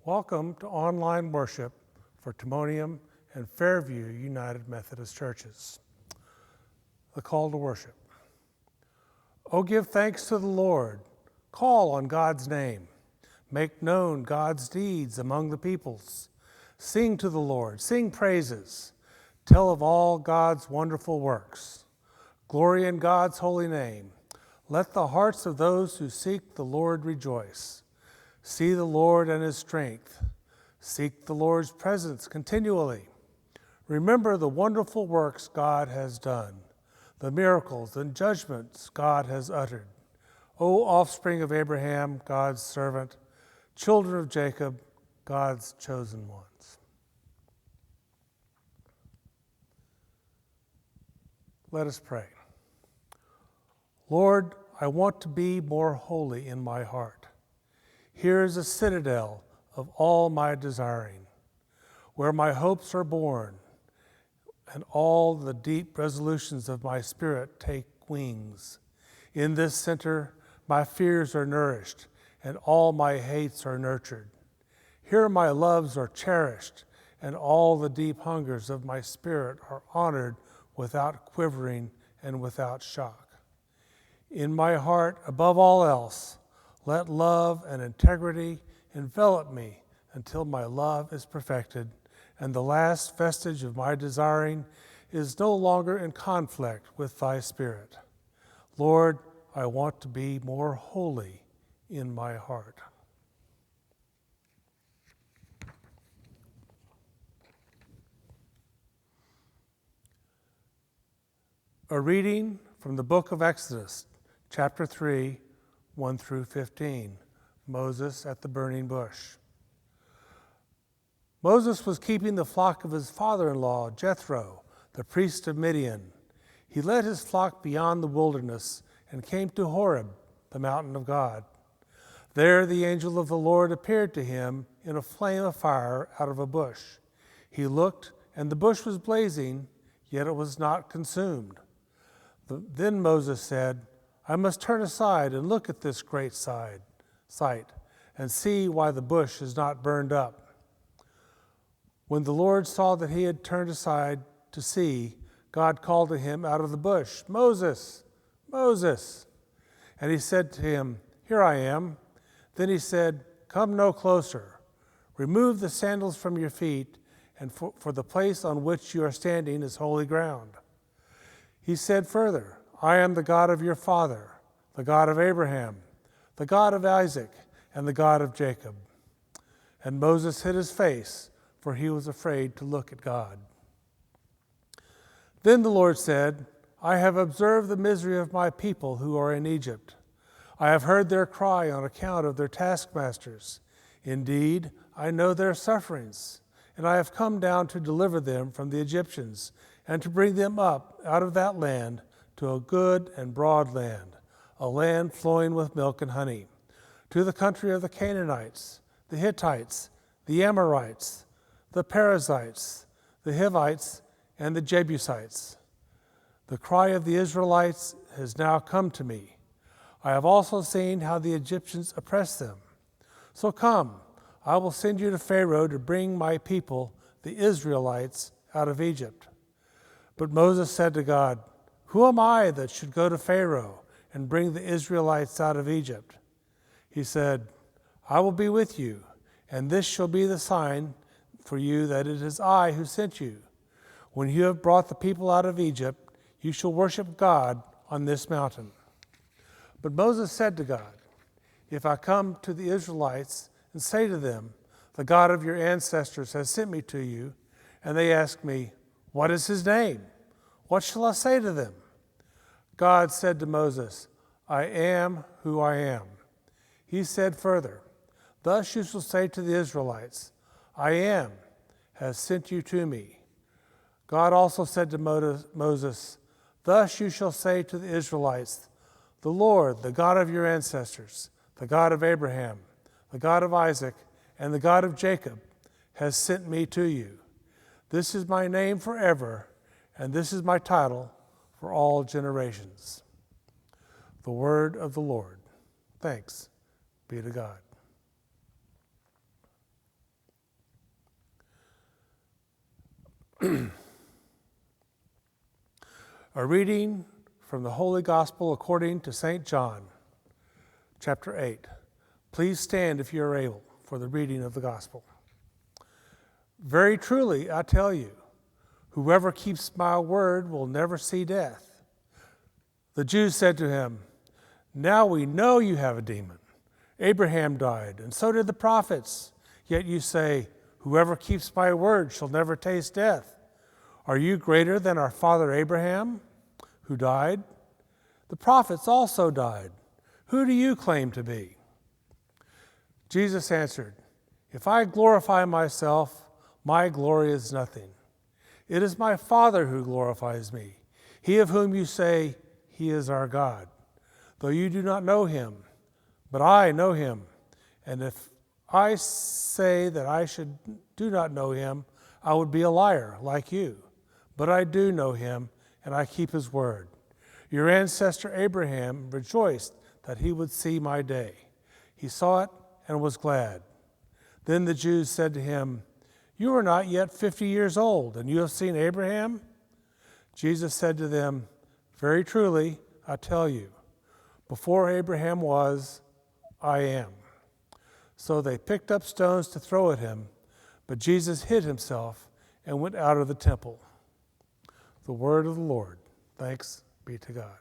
Welcome to online worship for Timonium and Fairview United Methodist Churches. The call to worship. Oh, give thanks to the Lord. Call on God's name. Make known God's deeds among the peoples. Sing to the Lord. Sing praises. Tell of all God's wonderful works. Glory in God's holy name. Let the hearts of those who seek the Lord rejoice. See the Lord and his strength. Seek the Lord's presence continually. Remember the wonderful works God has done, the miracles and judgments God has uttered. O offspring of Abraham, God's servant, children of Jacob, God's chosen ones. Let us pray. Lord, I want to be more holy in my heart. Here is a citadel of all my desiring, where my hopes are born, and all the deep resolutions of my spirit take wings. In this center, my fears are nourished, and all my hates are nurtured. Here my loves are cherished, and all the deep hungers of my spirit are honored without quivering and without shock. In my heart, above all else, let love and integrity envelop me until my love is perfected and the last vestige of my desiring is no longer in conflict with thy spirit. Lord, I want to be more holy in my heart. A reading from the book of Exodus, chapter 3, 1 through 15, Moses at the burning bush. Moses was keeping the flock of his father-in-law, Jethro, the priest of Midian. He led his flock beyond the wilderness and came to Horeb, the mountain of God. There the angel of the Lord appeared to him in a flame of fire out of a bush. He looked, and the bush was blazing, yet it was not consumed. Then Moses said, I must turn aside and look at this great sight and see why the bush is not burned up. When the Lord saw that he had turned aside to see, God called to him out of the bush, Moses, Moses. And he said to him, Here I am. Then he said, Come no closer. Remove the sandals from your feet, and for the place on which you are standing is holy ground. He said further, I am the God of your father, the God of Abraham, the God of Isaac, and the God of Jacob. And Moses hid his face, for he was afraid to look at God. Then the Lord said, I have observed the misery of my people who are in Egypt. I have heard their cry on account of their taskmasters. Indeed, I know their sufferings, and I have come down to deliver them from the Egyptians and to bring them up out of that land to a good and broad land, a land flowing with milk and honey, to the country of the Canaanites, the Hittites, the Amorites, the Perizzites, the Hivites, and the Jebusites. The cry of the Israelites has now come to me. I have also seen how the Egyptians oppress them. So come, I will send you to Pharaoh to bring my people, the Israelites, out of Egypt. But Moses said to God, Who am I that should go to Pharaoh and bring the Israelites out of Egypt? He said, I will be with you, and this shall be the sign for you that it is I who sent you. When you have brought the people out of Egypt, you shall worship God on this mountain. But Moses said to God, If I come to the Israelites and say to them, The God of your ancestors has sent me to you, and they ask me, What is his name? What shall I say to them? God said to Moses, I am who I am. He said further, Thus you shall say to the Israelites, I am, has sent you to me. God also said to Moses, Thus you shall say to the Israelites, The Lord, the God of your ancestors, the God of Abraham, the God of Isaac, and the God of Jacob, has sent me to you. This is my name forever, and this is my title for all generations. The word of the Lord. Thanks be to God. A reading from the Holy Gospel according to St. John, chapter 8. Please stand if you are able for the reading of the Gospel. Very truly, I tell you, whoever keeps my word will never see death. The Jews said to him, "Now we know you have a demon. Abraham died, and so did the prophets. Yet you say, whoever keeps my word shall never taste death. Are you greater than our father Abraham, who died? The prophets also died. Who do you claim to be?" Jesus answered, "If I glorify myself, my glory is nothing. It is my Father who glorifies me, he of whom you say he is our God, though you do not know him. But I know him, and if I say that I do not know him, I would be a liar like you. But I do know him, and I keep his word. Your ancestor Abraham rejoiced that he would see my day. He saw it and was glad." Then the Jews said to him, "You are not yet 50 years old, and you have seen Abraham?" Jesus said to them, "Very truly, I tell you, before Abraham was, I am." So they picked up stones to throw at him, but Jesus hid himself and went out of the temple. The word of the Lord. Thanks be to God.